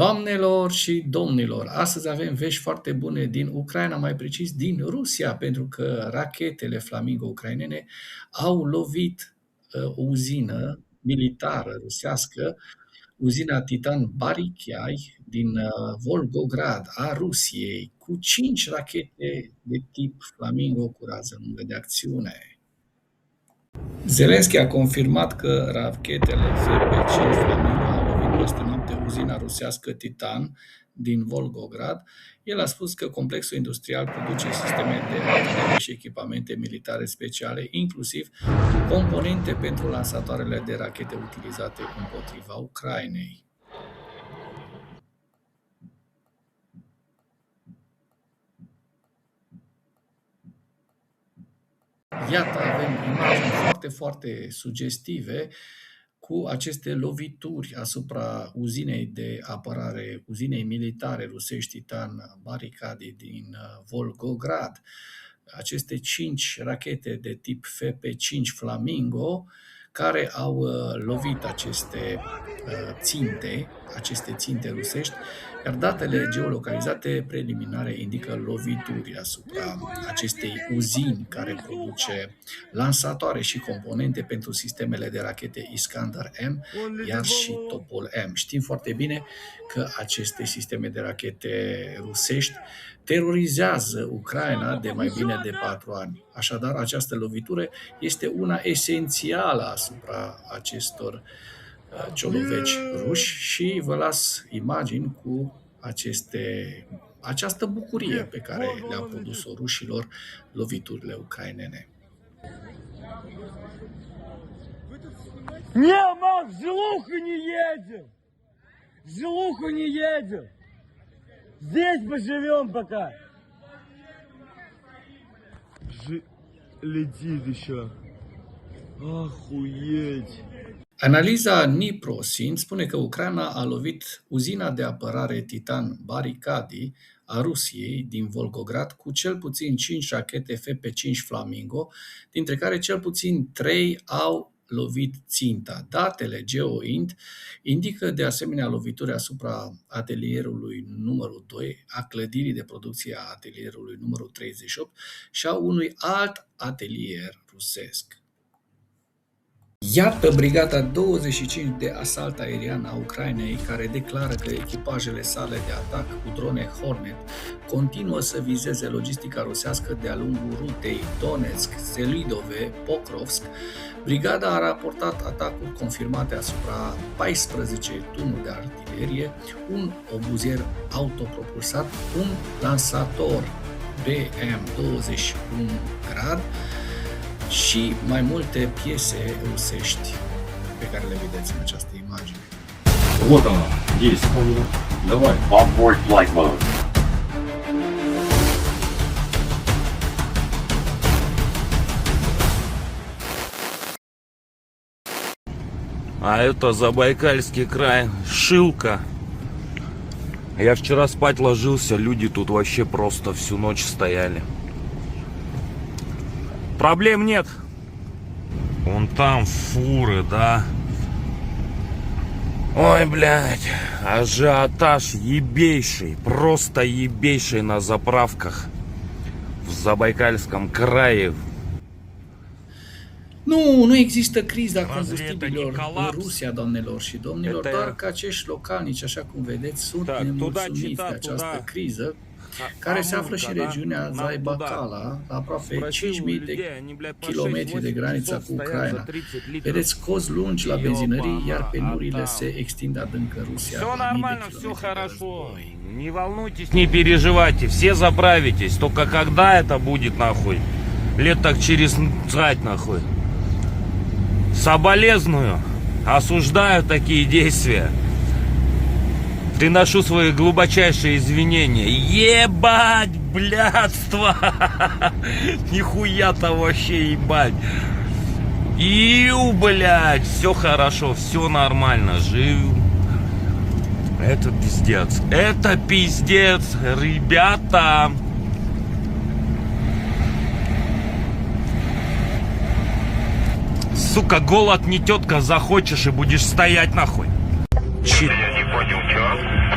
Doamnelor și domnilor, astăzi avem vești foarte bune din Ucraina, mai precis din Rusia, pentru că rachetele Flamingo ucrainene au lovit o uzină militară rusească, uzina Titan Barichai din Volgograd a Rusiei, cu 5 rachete de tip Flamingo cu rază lungă de acțiune. Zelenski a confirmat că rachetele FP5 Flamingo au lovit peste noapte uzina rusească Titan din Volgograd. El a spus că complexul industrial produce sisteme de artilerie și echipamente militare speciale, inclusiv componente pentru lansatoarele de rachete utilizate împotriva Ucrainei. Iată, avem imagini foarte sugestive cu aceste lovituri asupra uzinei de apărare, uzinei militare rusești Titan Barichai din Volgograd. Aceste 5 rachete de tip FP5 Flamingo care au lovit aceste ținte rusești, iar datele geolocalizate preliminare indică lovituri asupra acestei uzini care produce lansatoare și componente pentru sistemele de rachete Iskander-M, iar și Topol-M. Știm foarte bine că aceste sisteme de rachete rusești terorizează Ucraina de mai bine de 4 ani. Așadar, această lovitură este una esențială asupra acestor cioloveci ruși și vă las imagini cu această bucurie pe care le-au produs-o rușilor loviturile ucrainene. Не, Макс, Жилуху не едем! Жилуху не едем! Здесь поживем пока! Летит еще. Охуеть! Analiza Niprosin spune că Ucraina a lovit uzina de apărare Titan Barichai a Rusiei din Volgograd cu cel puțin 5 rachete FP5 Flamingo, dintre care cel puțin 3 au lovit ținta. Datele GeoInt indică de asemenea lovituri asupra atelierului numărul 2, a clădirii de producție a atelierului numărul 38 și a unui alt atelier rusesc. Iată brigada 25 de asalt aerian a Ucrainei care declară că echipajele sale de atac cu drone Hornet continuă să vizeze logistica rusească de-a lungul rutei Donetsk, Selidove, Pokrovsk. Brigada a raportat atacuri confirmate asupra 14 tunuri de artilerie, un obuzier autopropulsat, un lansator BM-21 grad și mai multe piese rusești pe care le vedeți în această imagine. Вот она, есть. Давай. Onboard flight mode. А это Забайкальский край, Шилка. Я вчера спать ложился, люди тут вообще просто всю ночь стояли. Проблем нет. Вон там фуры, да. Ой, блядь, ажиотаж ебейший, просто ебейший на заправках в Забайкальском крае. Nu există criza combustibililor în Rusia, doamnelor și domnilor, doar că acești localnici, așa cum vedeți, sunt nemulțumiți de această criză, care se află și în regiunea Zaibakala, la aproape 5.000 de kilometri de granița cu Ucraina. Vedeți cozi lungi la benzinării, iar penurile se extind adânc în Rusia. Не волнуйтесь, не переживайте, все заправитесь. Только когда это будет, нахуй? Лет так через 20, нахуй. Соболезную, осуждаю такие действия. Приношу свои глубочайшие извинения. Ебать, блядство! Нихуя-то вообще ебать. Иу, блядь, все хорошо, все нормально, живу. Это пиздец. Это пиздец, ребята. Сука, голод не тетка, захочешь и будешь стоять нахуй. Чит.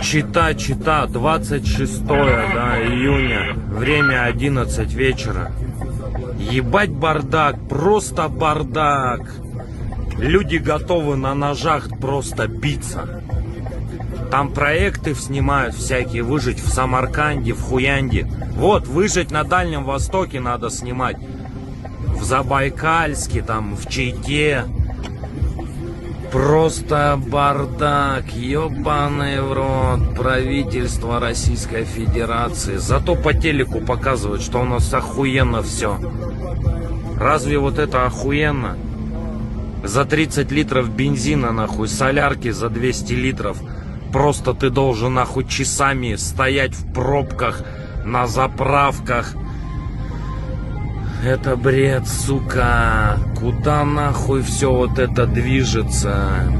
Чита, 26, да, июня, время 11 вечера. Ебать бардак, просто бардак. Люди готовы на ножах просто биться. Там проекты снимают всякие, выжить в Самарканде, в Хуянде. Вот, выжить на Дальнем Востоке надо снимать. В Забайкальске, там, в Чите. Просто бардак, ебаный в рот, правительство Российской Федерации. Зато по телеку показывают, что у нас охуенно все. Разве вот это охуенно? За 30 литров бензина, нахуй, солярки за 200 литров. Просто ты должен, нахуй, часами стоять в пробках, на заправках. Это бред, сука. Куда нахуй все вот это движется?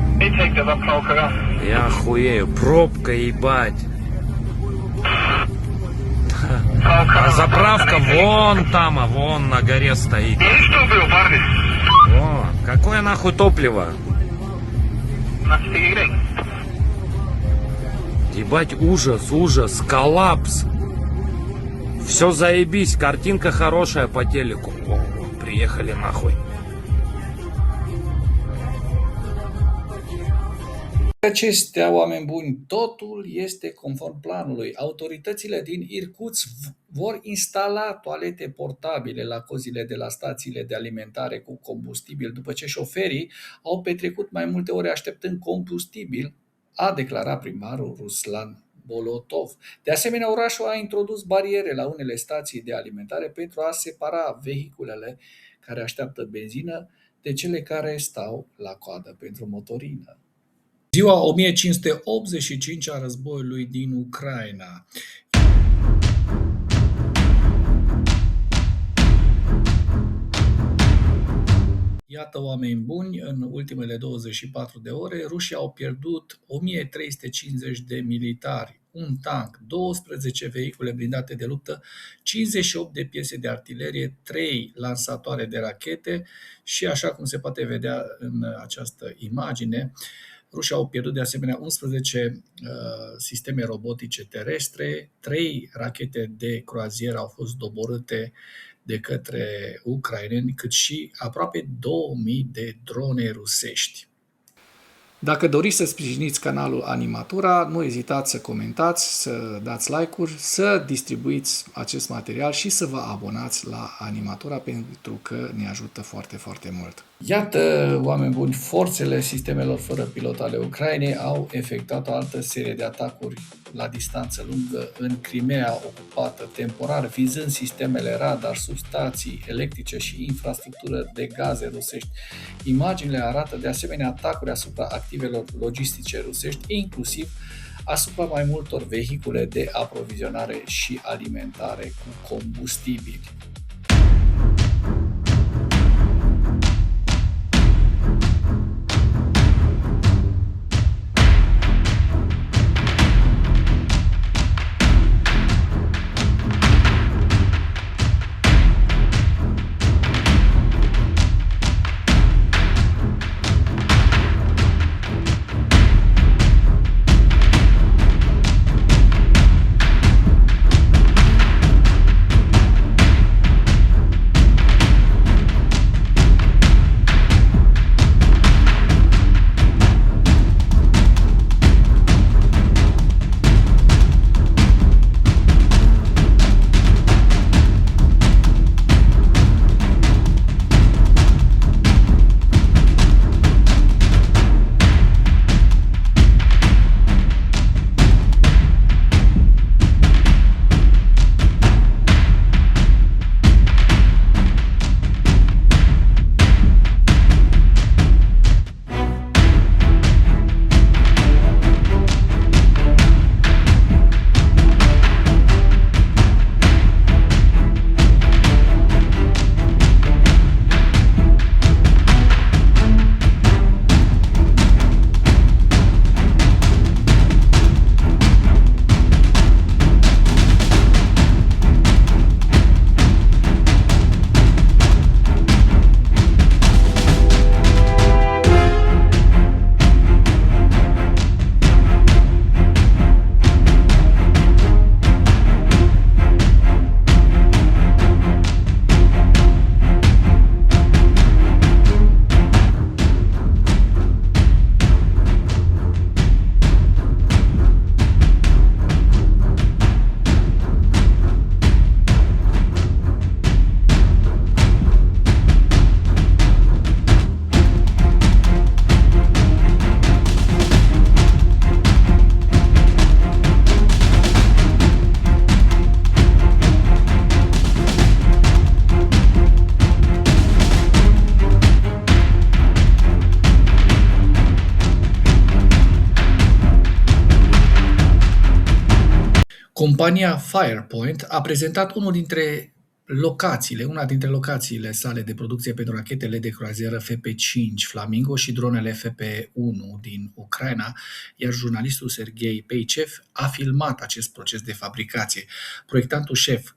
Я охуею. Пробка, ебать. А заправка вон там, а вон на горе стоит. О, какое нахуй топливо? Ебать, ужас, ужас, коллапс. Все заебись, картинка хорошая по телеку. О, приехали нахуй. Acestea, oameni buni, totul este conform planului. Autoritățile din Irkutsk vor instala toalete portabile la cozile de la stațiile de alimentare cu combustibil, după ce șoferii au petrecut mai multe ore așteptând combustibil, a declarat primarul Ruslan Bolotov. De asemenea, orașul a introdus bariere la unele stații de alimentare pentru a separa vehiculele care așteaptă benzină de cele care stau la coadă pentru motorină. Ziua 1585 a războiului din Ucraina. Iată, oameni buni, în ultimele 24 de ore, rușii au pierdut 1350 de militari, un tank, 12 vehicule blindate de luptă, 58 de piese de artilerie, 3 lansatoare de rachete și, așa cum se poate vedea în această imagine, rușii au pierdut de asemenea 11 sisteme robotice terestre, 3 rachete de croazieră au fost doborâte de către ucraineni, cât și aproape 2000 de drone rusești. Dacă doriți să sprijiniți canalul Animatura, nu ezitați să comentați, să dați like-uri, să distribuiți acest material și să vă abonați la Animatura, pentru că ne ajută foarte, foarte mult. Iată, oameni buni, forțele sistemelor fără pilot ale Ucrainei au efectuat o altă serie de atacuri la distanță lungă în Crimea ocupată temporar, vizând sistemele radar, substații electrice și infrastructură de gaze rusești. Imaginile arată de asemenea atacuri asupra activelor logistice rusești, inclusiv asupra mai multor vehicule de aprovizionare și alimentare cu combustibili. Compania Firepoint a prezentat una dintre locațiile sale de producție pentru rachetele de croazieră FP5 Flamingo și dronele FP1 din Ucraina, iar jurnalistul Sergei Peicev a filmat acest proces de fabricație. Proiectantul șef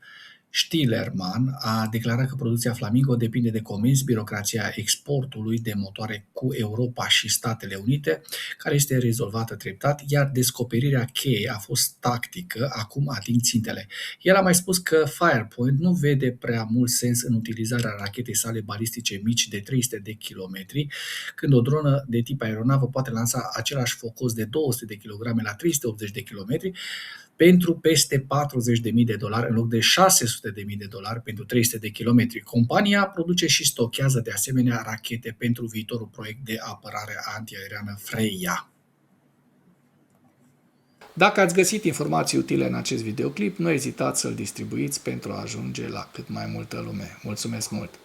Stielerman a declarat că producția Flamingo depinde de comenzi, birocrația exportului de motoare cu Europa și Statele Unite, care este rezolvată treptat, iar descoperirea cheie a fost tactică, acum ating țintele. El a mai spus că Firepoint nu vede prea mult sens în utilizarea rachetei sale balistice mici de 300 de kilometri, când o dronă de tip aeronavă poate lansa același focos de 200 de kg la 380 de km, pentru peste $40.000 în loc de $600.000 pentru 300 de kilometri. Compania produce și stochează de asemenea rachete pentru viitorul proiect de apărare antiaeriană Freya. Dacă ați găsit informații utile în acest videoclip, nu ezitați să-l distribuiți pentru a ajunge la cât mai multă lume. Mulțumesc mult!